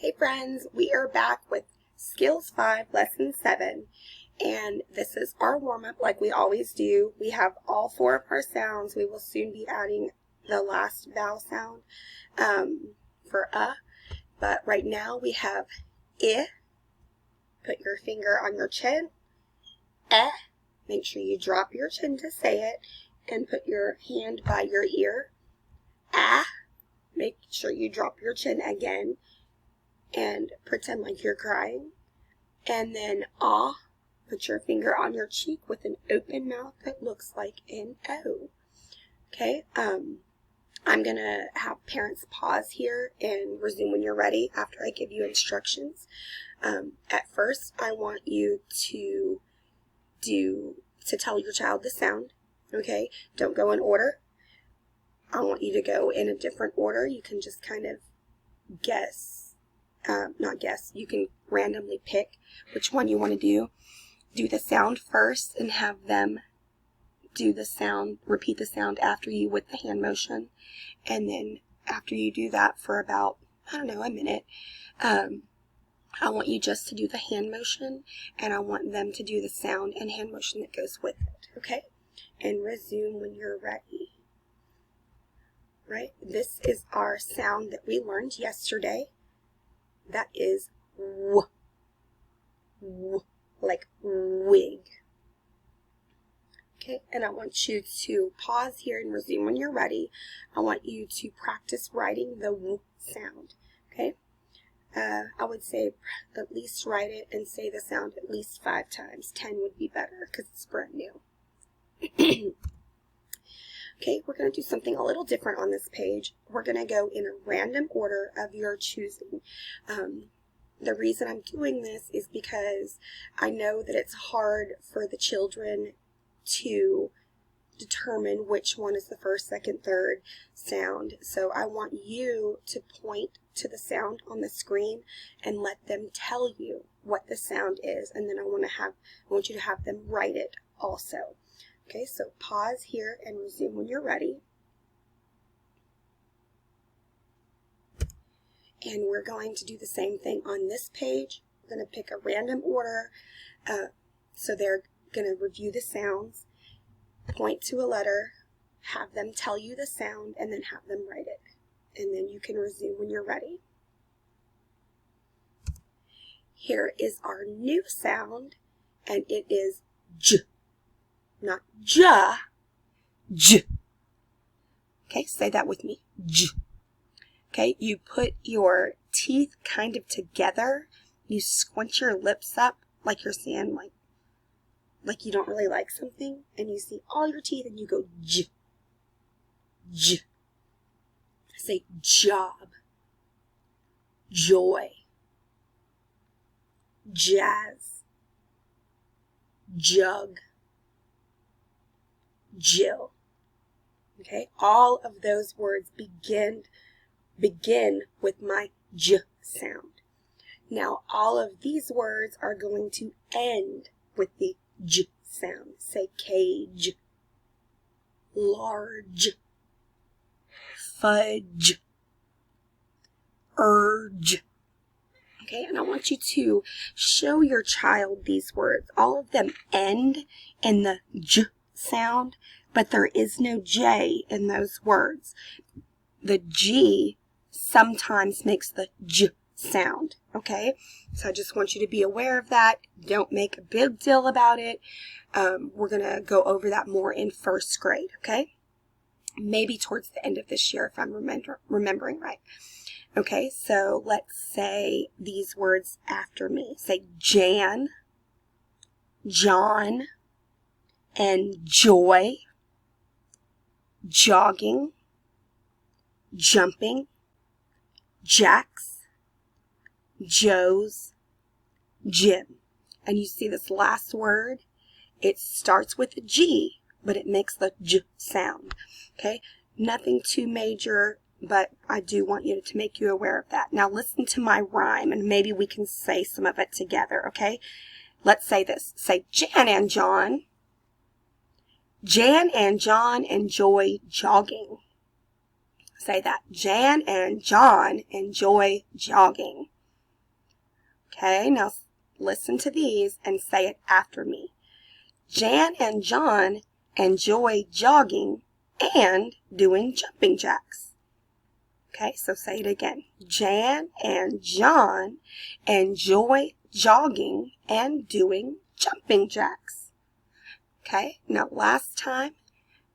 Hey friends, we are back with Skills 5, Lesson 7, and this is our warm-up like we always do. We have all 4 of our sounds. We will soon be adding the last vowel sound for but right now we have I. Put your finger on your chin. Make sure you drop your chin to say it, and put your hand by your ear. Make sure you drop your chin again and pretend like you're crying. And then put your finger on your cheek with an open mouth that looks like an O. Okay, I'm going to have parents pause here and resume when you're ready after I give you instructions. At first, I want you to tell your child the sound, okay? Don't go in order. I want you to go in a different order. You can just kind of guess, not guess, you can randomly pick which one you want to do. Do the sound first and have them do the sound, repeat the sound after you with the hand motion. And then after you do that for about, a minute, I want you just to do the hand motion, and I want them to do the sound and hand motion that goes with it, okay? And resume when you're ready. Right? This is our sound that we learned yesterday. That is W. W, like wig. Okay, and I want you to pause here and resume when you're ready. I want you to practice writing the W sound. Okay? I would say at least write it and say the sound at least 5 times. 10 would be better because it's brand new. Okay, we're going to do something a little different on this page. We're going to go in a random order of your choosing. The reason I'm doing this is because I know that it's hard for the children to determine which one is the first, second, third sound. So I want you to point to the sound on the screen and let them tell you what the sound is. And then I want you to have them write it also. Okay, so pause here and resume when you're ready. And we're going to do the same thing on this page. We're going to pick a random order. So they're going to review the sounds, point to a letter, have them tell you the sound, and then have them write it. And then you can resume when you're ready. Here is our new sound, and it is J. Not ja, J. Okay, say that with me, J. Okay, you put your teeth kind of together. You squint your lips up like you're saying like you don't really like something. And you see all your teeth and you go J. J. Say job, joy, jazz, jug, Jill. Okay, all of those words begin with my J sound. Now, all of these words are going to end with the J sound. Say cage, large, fudge, urge. Okay, and I want you to show your child these words. All of them end in the J sound, but there is no J in those words. The G sometimes makes the J sound, okay? So I just want you to be aware of that. Don't make a big deal about it. We're going to go over that more in first grade, okay? Maybe towards the end of this year if I'm remembering right. Okay, so let's say these words after me. Say Jan, John, and joy, jogging, jumping, Jack's, Joe's, Jim. And you see this last word, it starts with a G, but it makes the J sound. Okay, nothing too major, but I do want you to make you aware of that. Now listen to my rhyme, and maybe we can say some of it together, okay? Let's say this. Say Jan and John. Jan and John enjoy jogging. Say that. Jan and John enjoy jogging. Okay, now listen to these and say it after me. Jan and John enjoy jogging and doing jumping jacks. Okay, so say it again. Jan and John enjoy jogging and doing jumping jacks. Okay, now last time,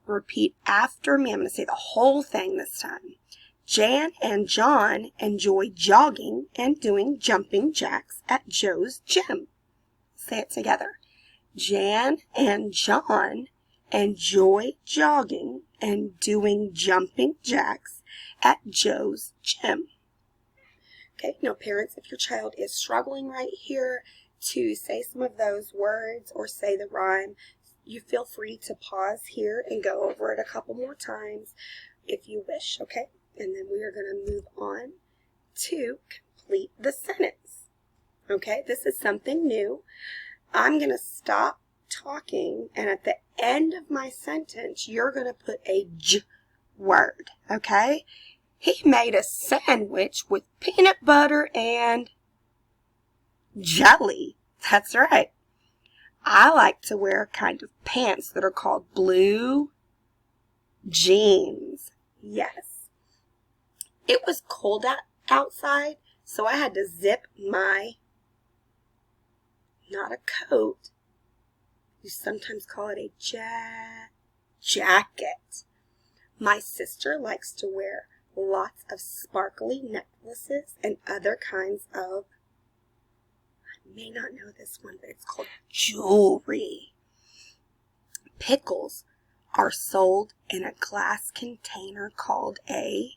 repeat after me. I'm going to say the whole thing this time. Jan and John enjoy jogging and doing jumping jacks at Joe's gym. Say it together. Jan and John enjoy jogging and doing jumping jacks at Joe's gym. Okay, now parents, if your child is struggling right here to say some of those words or say the rhyme, you feel free to pause here and go over it a couple more times if you wish, okay? And then we are going to move on to complete the sentence. Okay, this is something new. I'm going to stop talking, and at the end of my sentence, you're going to put a J word, okay? He made a sandwich with peanut butter and jelly. That's right. I like to wear kind of pants that are called blue jeans. Yes. It was cold outside, so I had to zip my, not a coat, you sometimes call it a jacket. My sister likes to wear lots of sparkly necklaces and other kinds of, I may not know this one, but it's called jewelry. Pickles are sold in a glass container called a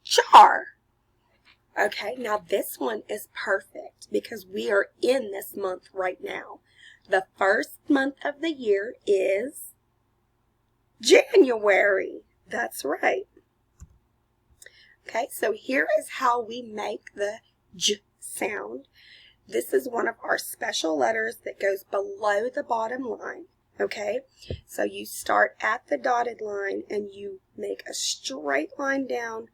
jar. Okay, now this one is perfect because we are in this month right now. The first month of the year is January. That's right. Okay, so here is how we make the J sound. This is one of our special letters that goes below the bottom line. Okay, so you start at the dotted line and you make a straight line down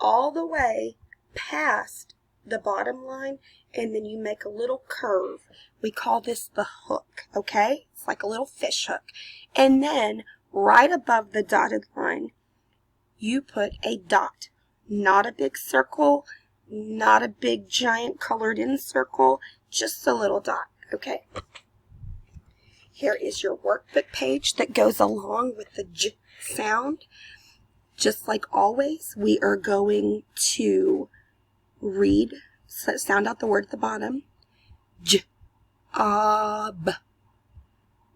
all the way past the bottom line, and then you make a little curve. We call this the hook, okay? It's like a little fish hook. And then right above the dotted line, you put a dot. Not a big circle, not a big giant colored in circle, just a little dot, okay? Here is your workbook page that goes along with the J sound. Just like always, we are going to read, so sound out the word at the bottom. Job.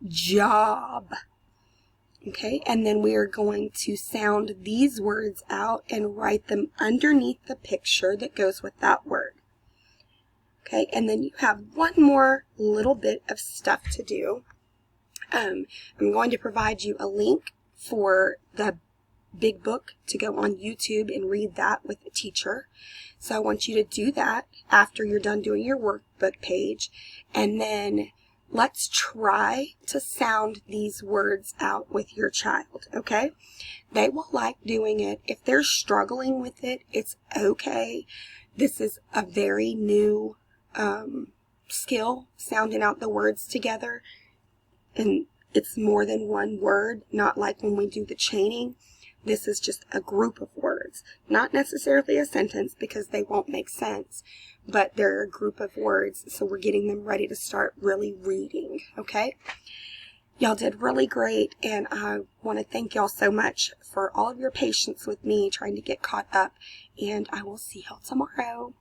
Job. Okay, and then we are going to sound these words out and write them underneath the picture that goes with that word. Okay, and then you have one more little bit of stuff to do. I'm going to provide you a link for the big book to go on YouTube and read that with the teacher. So I want you to do that after you're done doing your workbook page. And then let's try to sound these words out with your child, okay? They will like doing it. If they're struggling with it, it's okay. This is a very new skill, sounding out the words together. And it's more than one word, not like when we do the chaining. This is just a group of words, not necessarily a sentence because they won't make sense, but they're a group of words, so we're getting them ready to start really reading, okay? Y'all did really great, and I want to thank y'all so much for all of your patience with me trying to get caught up, and I will see y'all tomorrow.